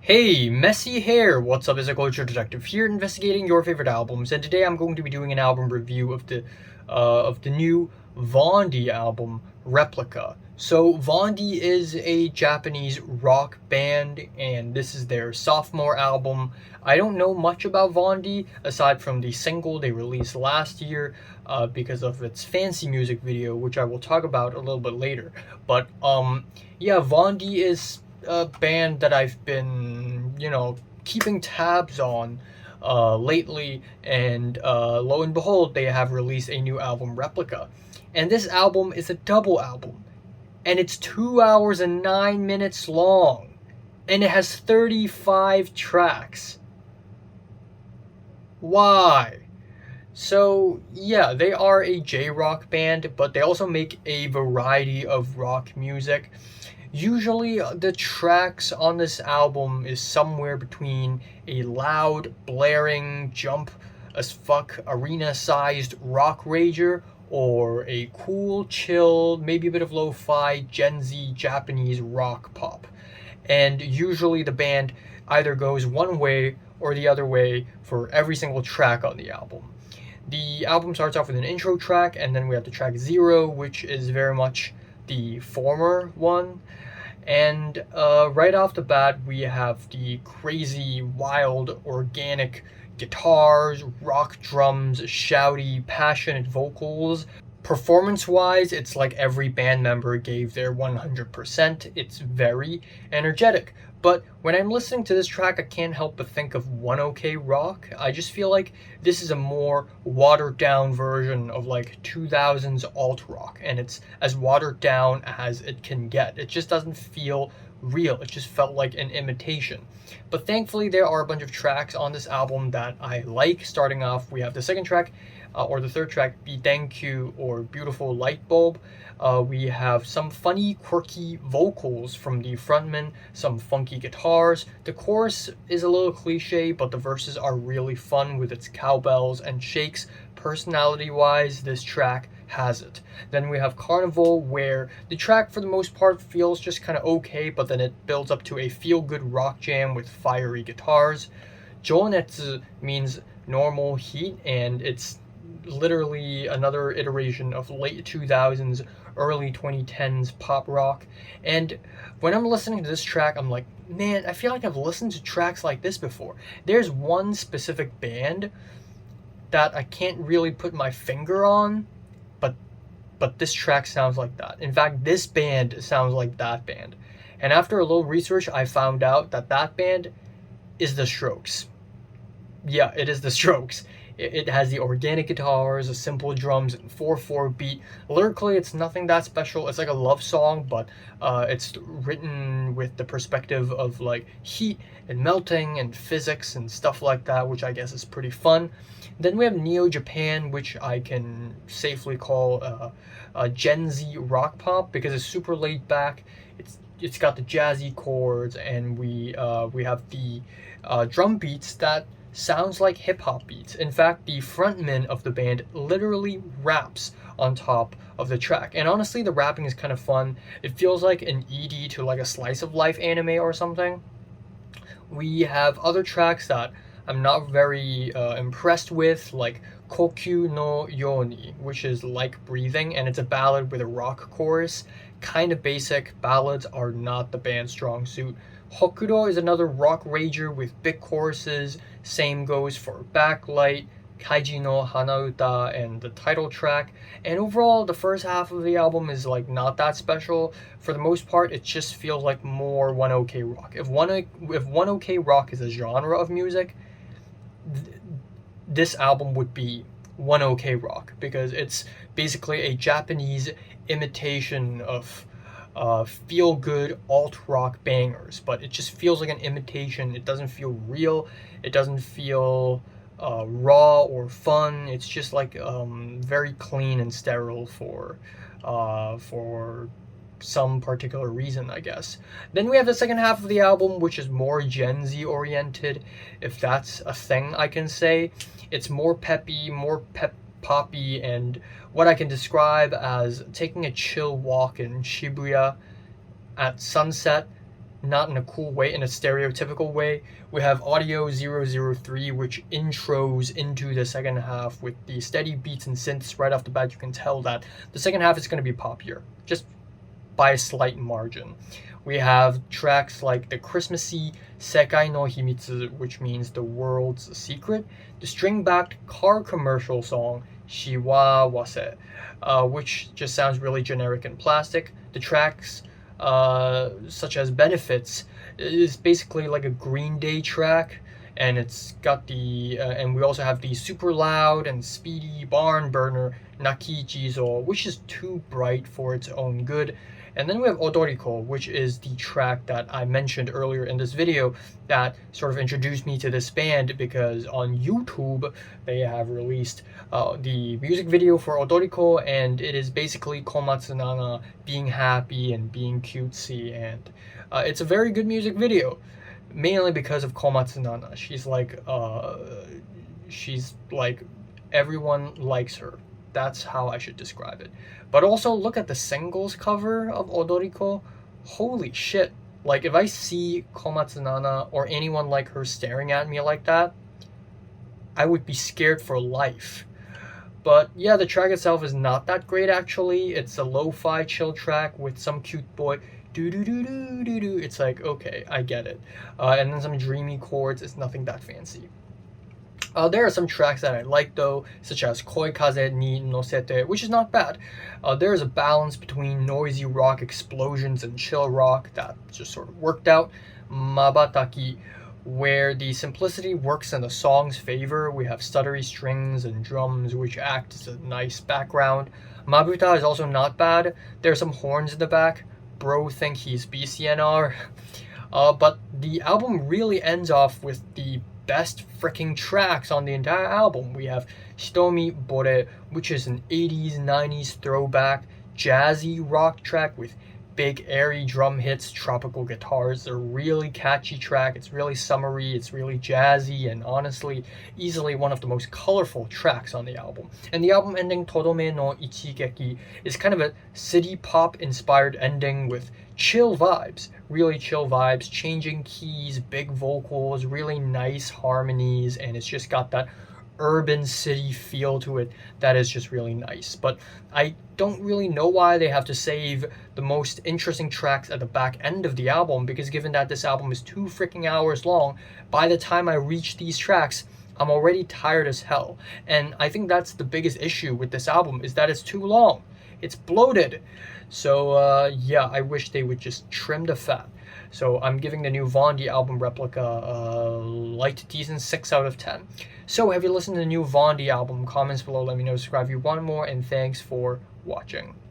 Hey, messy hair! What's up? It's a culture detective here, investigating your favorite albums, and today I'm going to be doing an album review of the new Vaundy album, Replica. So Vaundy is a Japanese rock band, and this is their sophomore album. I don't know much about Vaundy aside from the single they released last year, because of its fancy music video, which I will talk about a little bit later. But yeah, Vaundy is a band that I've been, keeping tabs on lately, and lo and behold, they have released a new album, Replica. And this album is a double album, and it's 2 hours and 9 minutes long, and it has 35 tracks. Why? So, yeah, they are a J-rock band, but they also make a variety of rock music. Usually, the tracks on this album is somewhere between a loud, blaring, jump as fuck, arena-sized rock rager, or a cool, chill, maybe a bit of lo-fi, Gen Z Japanese rock pop. And usually the band either goes one way or the other way for every single track on the album. The album starts off with an intro track, and then we have the track Zero, which is very much the former one. And right off the bat, we have the crazy, wild, organic guitars, rock drums, shouty, passionate vocals. Performance-wise, it's like every band member gave their 100%. It's very energetic. But when I'm listening to this track, I can't help but think of One OK Rock. I just feel like this is a more watered-down version of like 2000s alt rock, and it's as watered down as it can get. It just doesn't feel real. It just felt like an imitation. But thankfully, there are a bunch of tracks on this album that I like. Starting off, we have the second track, or the third track, Be Thank You, or Beautiful Light Bulb. We have some funny, quirky vocals from the frontman, some funky guitars. The chorus is a little cliche, but the verses are really fun with its cowbells and shakes. Personality-wise, this track has it. Then we have Carnival, where the track for the most part feels just kind of okay, but then it builds up to a feel-good rock jam with fiery guitars. Jounetsu means normal heat, and it's literally another iteration of late 2000s, early 2010s pop rock. And when I'm listening to this track, I'm like, man, I feel like I've listened to tracks like this before. There's one specific band that I can't really put my finger on, but this track sounds like that. In fact, this band sounds like that band. And after a little research, I found out that that band is The Strokes. Yeah, it is The Strokes. It has the organic guitars, the simple drums, and 4/4 beat. Lyrically, it's nothing that special. It's like a love song, but it's written with the perspective of like heat and melting and physics and stuff like that, which I guess is pretty fun. Then we have Neo Japan, which I can safely call a Gen Z rock pop because it's super laid back. It's got the jazzy chords, and we have the drum beats that sounds like hip-hop beats. In fact, the frontman of the band literally raps on top of the track. And honestly, the rapping is kind of fun. It feels like an ED to like a slice of life anime or something. We have other tracks that I'm not very impressed with, like Kokyu no Yoni, which is like breathing, and it's a ballad with a rock chorus. Kind of basic. Ballads are not the band's strong suit. Hokudo is another rock rager with big choruses. Same goes for Backlight, Kaiji no Hanauta, and the title track. And overall, the first half of the album is like not that special. For the most part, it just feels like more One OK Rock. If One OK Rock is a genre of music, this album would be One OK Rock, because it's basically a Japanese imitation of feel-good alt-rock bangers, but it just feels like an imitation. It doesn't feel real. It doesn't feel raw or fun. It's just like very clean and sterile for some particular reason, I guess. Then we have the second half of the album, which is more Gen Z oriented, if that's a thing I can say. It's more peppy, more poppy, and what I can describe as taking a chill walk in Shibuya at sunset not in a cool way, in a stereotypical way. We have Audio 003, which intros into the second half with the steady beats and synths. Right off the bat, you can tell that the second half is going to be poppier, just by a slight margin. We have tracks like the Christmassy Sekai no Himitsu, which means the world's secret, the string-backed car commercial song Shiwa Wase, which just sounds really generic and plastic. The tracks such as Benefits is basically like a Green Day track, and it's got the and we also have the super loud and speedy barn burner Naki Jizo, which is too bright for its own good. And then we have Odoriko, which is the track that I mentioned earlier in this video that sort of introduced me to this band, because on YouTube they have released the music video for Odoriko, and it is basically Komatsu Nana being happy and being cutesy, and it's a very good music video, mainly because of Komatsu Nana. She's like everyone likes her. That's how I should describe it. But also look at the singles cover of Odoriko. Holy shit. Like, if I see Komatsu Nana or anyone like her staring at me like that, I would be scared for life. But yeah, the track itself is not that great actually. It's a lo-fi chill track with some cute boy do do do do do do. It's like, okay, I get it. And then some dreamy chords. It's nothing that fancy. There are some tracks that I like though, such as Koi Kaze ni Nosete, which is not bad. There is a balance between noisy rock explosions and chill rock that just sort of worked out. Mabataki, where the simplicity works in the song's favor. We have stuttery strings and drums which act as a nice background. Mabuta is also not bad. There's some horns in the back. Bro think he's BCNR. But the album really ends off with the best freaking tracks on the entire album. We have Hitomi Bore, which is an 80s, 90s throwback jazzy rock track with big airy drum hits, tropical guitars. A really catchy track. It's really summery, it's really jazzy, and honestly, easily one of the most colorful tracks on the album. And the album ending, Todome no Ichigeki, is kind of a city pop inspired ending with chill vibes, really chill vibes, changing keys, big vocals, really nice harmonies, and it's just got that urban city feel to it that is just really nice. But I don't really know why they have to save the most interesting tracks at the back end of the album, because given that this album is 2 freaking hours long, by the time I reach these tracks, I'm already tired as hell. And I think that's the biggest issue with this album, is that it's too long. It's bloated. So yeah, I wish they would just trim the fat. So I'm giving the new Vaundy album Replica a light decent 6 out of 10. So have you listened to the new Vaundy album? Comments below, let me know, subscribe if you want more, and thanks for watching.